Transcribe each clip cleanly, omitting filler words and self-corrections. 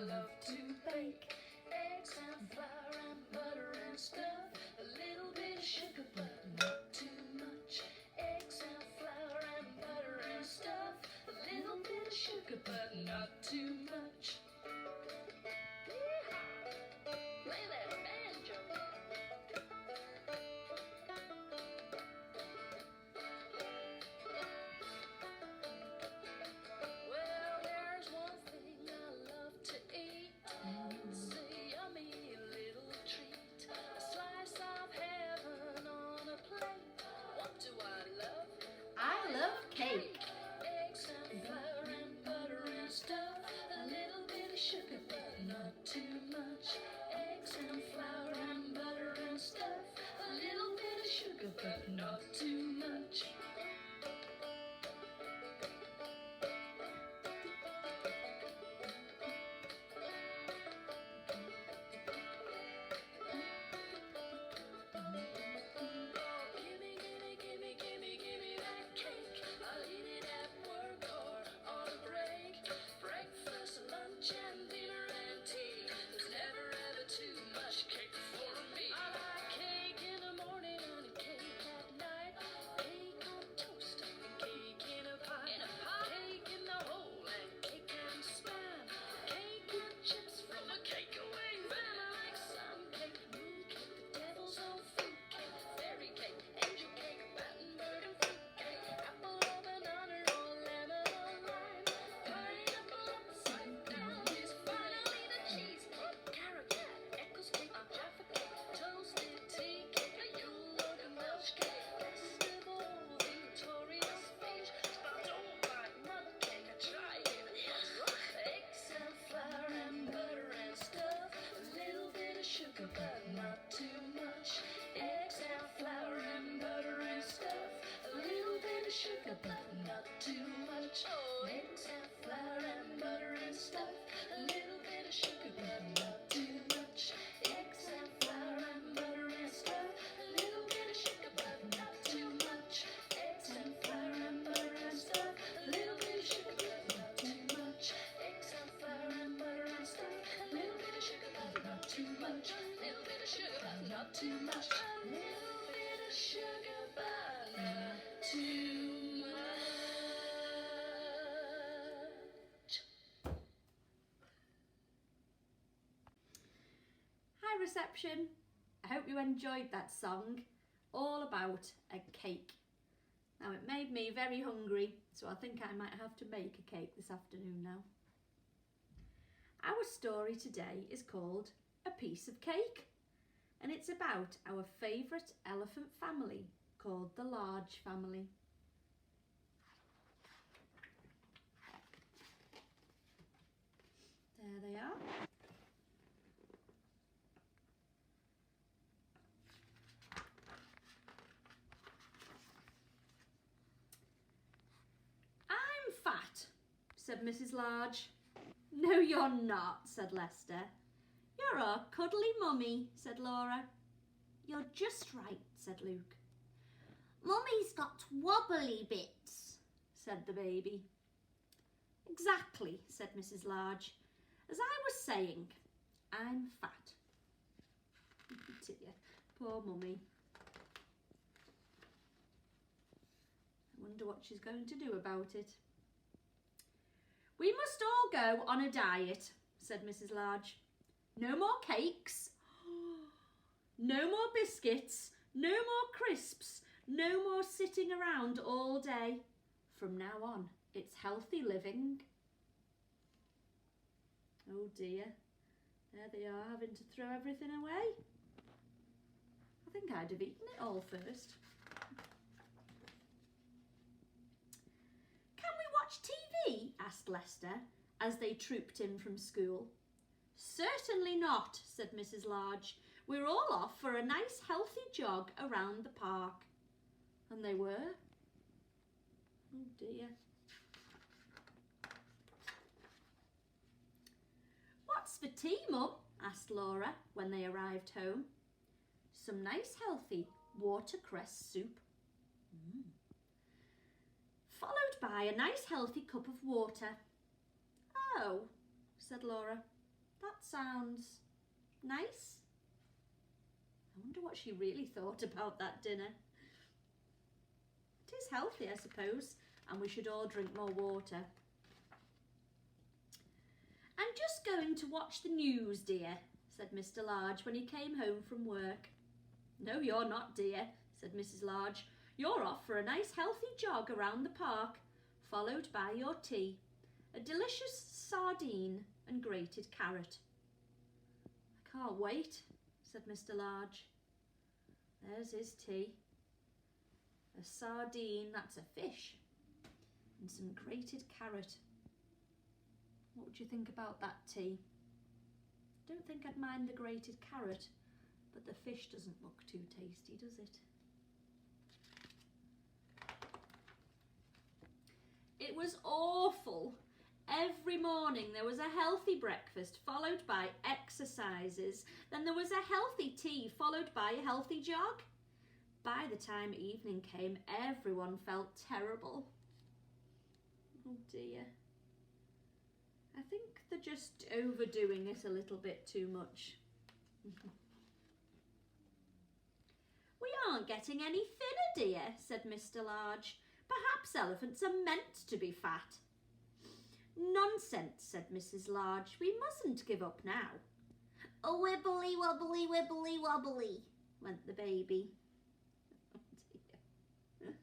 love to bake. Eggs and flour and butter and stuff. A little bit of sugar, but not too much. Eggs and flour and butter and stuff. A little bit of sugar, but not too much. Yee-haw! Play that banjo. Well, there's one thing I love to eat. It's a yummy little treat. A slice of heaven on a plate. What do I love? I love cake. Eggs and flour and butter and stuff. A little bit of sugar, but not too much. Eggs and flour and butter and stuff. A little bit of sugar, but not too much. Gimme that cake. I'll eat it at work or on a break. Breakfast, lunch, and dinner and tea. There's never ever too much cake for me. I like cake in the morning and cake at night. Cake on toast and cake in a pie. Cake in the hole and cake and spam. Cake and chips from a cake away van. I like some cake, moon cake, the devil's own fruit cake, fairy cake, angel cake, batten bird and fruit cake, apple or banana or lemon or lime, pineapple upside down is fine. I'll eat a cheesecake, carrot cake, Eccles cake, Jaffa cake, toasted tea cake, a Yule log and Welsh cake, best of all, Victoria's speech. But I don't like mud cake, I try it once. Eggs and flour and butter and stuff. A little bit of sugar, but not too much. Eggs and flour and butter and stuff. A little bit of sugar, but not too much. Eggs and flour and butter and stuff. A little bit of sugar, but not too much. Eggs and flour and butter and stuff. A little bit of sugar, but not too much. Eggs and flour and butter and stuff. A little bit of sugar, but not too much. Eggs and flour and butter and stuff. A little bit of sugar, but not too much. Little bit of sugar, but not too much. A little bit of sugar, but not too much. Hi reception. I hope you enjoyed that song, all about a cake. Now it made me very hungry, so I think I might have to make a cake this afternoon now. Our story today is called A Piece of Cake, and it's about our favourite elephant family called the Large family. There they are. I'm fat, said Mrs. Large. No, you're not, said Lester. You're our cuddly mummy, said Laura. You're just right, said Luke. Mummy's got wobbly bits, said the baby. Exactly, said Mrs. Large. As I was saying, I'm fat. Dear, poor mummy. I wonder what she's going to do about it. We must all go on a diet, said Mrs. Large. No more cakes, no more biscuits, no more crisps, no more sitting around all day. From now on, it's healthy living. Oh dear, there they are having to throw everything away. I think I'd have eaten it all first. Can we watch TV? Asked Lester as they trooped in from school. Certainly not, said Mrs. Large. We're all off for a nice healthy jog around the park. And they were. Oh dear. What's for tea, Mum? Asked Laura when they arrived home. Some nice healthy watercress soup. Followed by a nice healthy cup of water. Oh, said Laura. That sounds nice. I wonder what she really thought about that dinner. It is healthy, I suppose, and we should all drink more water. I'm just going to watch the news, dear, said Mr. Large when he came home from work. No, you're not, dear, said Mrs. Large. You're off for a nice healthy jog around the park, followed by your tea, a delicious sardine and grated carrot. I can't wait, said Mr. Large. There's his tea. A sardine, that's a fish, and some grated carrot. What would you think about that tea? Don't think I'd mind the grated carrot, but the fish doesn't look too tasty, does it? It was awful. Every morning there was a healthy breakfast followed by exercises. Then there was a healthy tea followed by a healthy jog. By the time evening came, everyone felt terrible. Oh dear. I think they're just overdoing it a little bit too much. We aren't getting any thinner, dear, said Mr. Large. Perhaps elephants are meant to be fat. Nonsense, said Mrs. Large. We mustn't give up now. Oh, wibbly wobbly, wibbly wobbly, went the baby. Oh dear.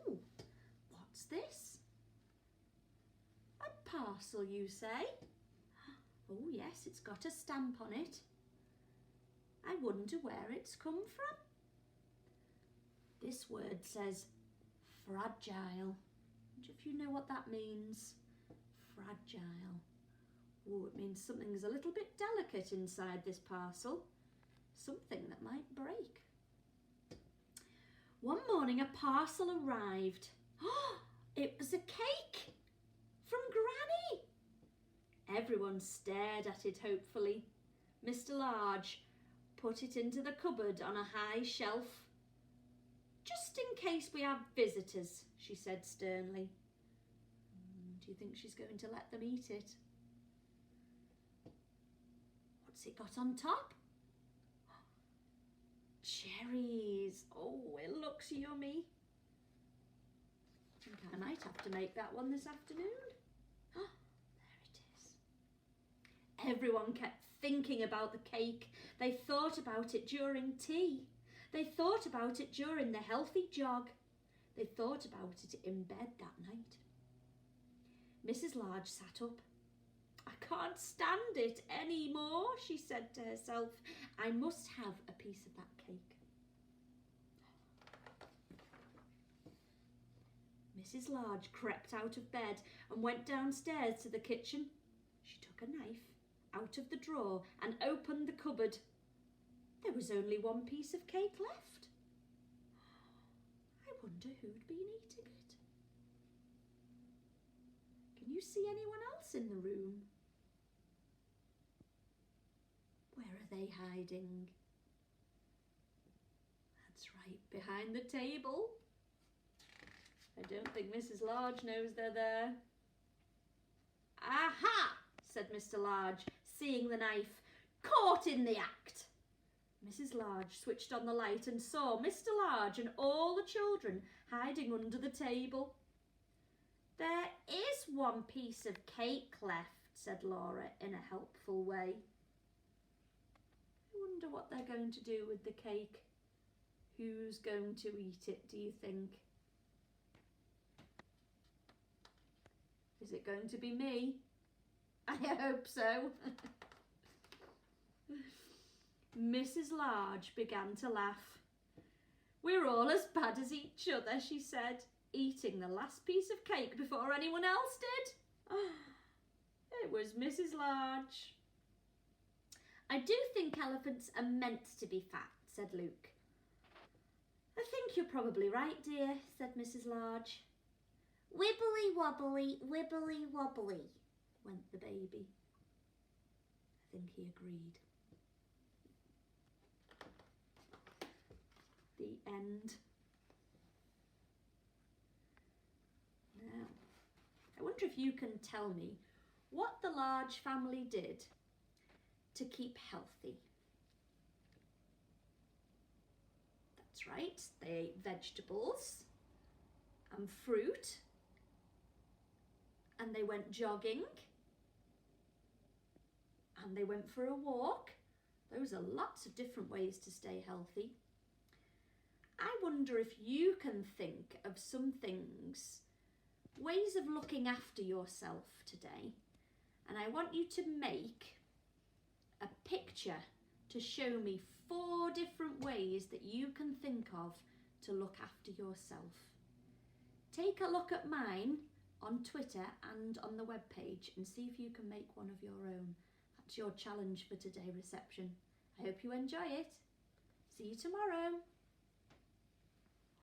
Ooh, what's this? A parcel, you say? Oh yes, it's got a stamp on it. I wonder where it's come from. This word says fragile. Wonder if you know what that means. Fragile. Oh, it means something's a little bit delicate inside this parcel. Something that might break. One morning a parcel arrived. Oh, it was a cake from Granny. Everyone stared at it hopefully. Mr. Large put it into the cupboard on a high shelf. Just in case we have visitors, she said sternly. Do you think she's going to let them eat it? What's it got on top? Cherries. Oh, it looks yummy. I think I might have to make that one this afternoon. Oh, there it is. Everyone kept thinking about the cake. They thought about it during tea. They thought about it during the healthy jog. They thought about it in bed that night. Mrs. Large sat up. I can't stand it any more, she said to herself. I must have a piece of that cake. Mrs. Large crept out of bed and went downstairs to the kitchen. She took a knife out of the drawer and opened the cupboard. There was only one piece of cake left. I wonder who'd been eating it. Can you see anyone else in the room? Where are they hiding? That's right, behind the table. I don't think Mrs. Large knows they're there. Aha! Said Mr. Large, seeing the knife. Caught in the act. Mrs. Large switched on the light and saw Mr. Large and all the children hiding under the table. There is one piece of cake left, said Laura in a helpful way. I wonder what they're going to do with the cake. Who's going to eat it, do you think? Is it going to be me? I hope so. Mrs. Large began to laugh. We're all as bad as each other, she said, eating the last piece of cake before anyone else did. It was Mrs. Large. I do think elephants are meant to be fat, said Luke. I think you're probably right, dear, said Mrs. Large. Wibbly wobbly, wibbly wobbly, went the baby. I think he agreed. The end. Now, I wonder if you can tell me what the Large family did to keep healthy. That's right, they ate vegetables and fruit, and they went jogging, and they went for a walk. Those are lots of different ways to stay healthy. I wonder if you can think of some things, ways of looking after yourself today, and I want you to make a picture to show me 4 different ways that you can think of to look after yourself. Take a look at mine on Twitter and on the webpage and see if you can make one of your own. That's your challenge for today, reception. I hope you enjoy it. See you tomorrow.